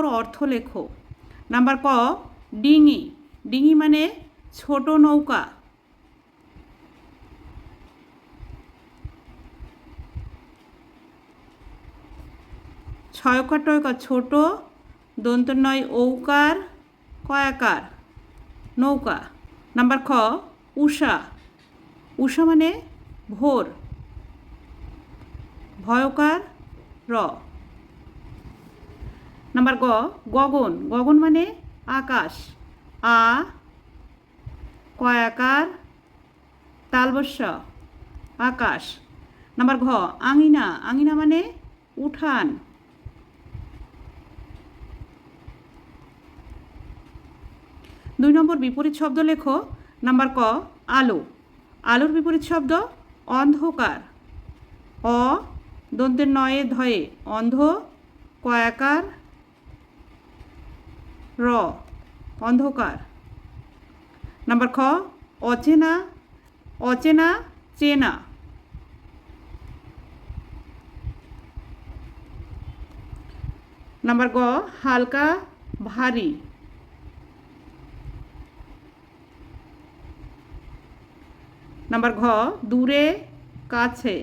নম্বর অর্থ লেখো। নাম্বার ক ডিঙি। ডিঙি মানে ছোট নৌকা। ছয়কার টয়কার ছোট, দন্তনয় ঔকার কয়াকার নৌকা। নাম্বার খ উষা। উষা মানে ভোর, ভয়কার র। নাম্বার গ গগন। গগন মানে আকাশ, আ কয়াকার তালবস্য আকাশ। নাম্বার ঘ আঙিনা। আঙিনা মানে উঠান। 2 নম্বর বিপরীত শব্দ লেখো। নাম্বার ক আলো। আলোর বিপরীত শব্দ অন্ধকার, অ দন্তের নয়ে ধয়ে অন্ধ, কয়াকার র অন্ধকার। নাম্বার খ অচেনা। অচেনা চেনা। নাম্বার গ হালকা ভারী। নাম্বার ঘ দূরে কাছে।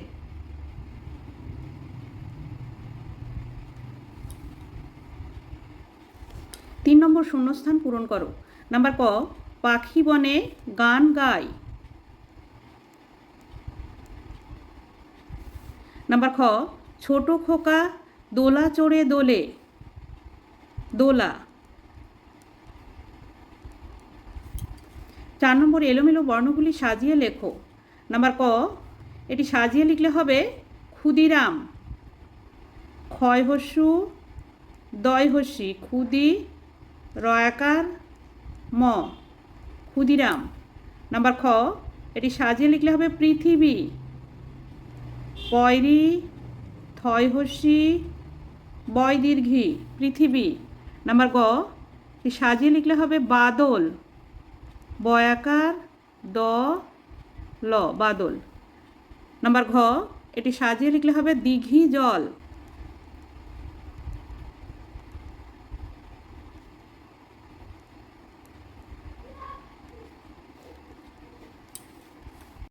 তিন নম্বর শূন্যস্থান পূরণ করো। নাম্বার ক পাখি বনে গান গায়। নাম্বার খ ছোট খোকা দোলা চড়ে দোলে। দোলা। 4 নম্বর এলোমেলো বর্ণগুলি সাজিয়ে লেখো। নাম্বার ক এটি সাজিয়ে লিখলে হবে ক্ষুদিরাম। ক্ষয় হস্যু দয় হস্যি ক্ষুদি রয়াকার ম ক্ষুদিরাম। নাম্বার খ এটি সাজিয়ে লিখলে হবে পৃথিবী। পয়রি থয় হস্যি বয় দীর্ঘি পৃথিবী। নাম্বার গ এটি সাজিয়ে লিখলে হবে বাদল। বয়াকার দ ল বাদল। নাম্বার ঘ এটি সাজিয়ে লিখলে হবে দিঘি জল।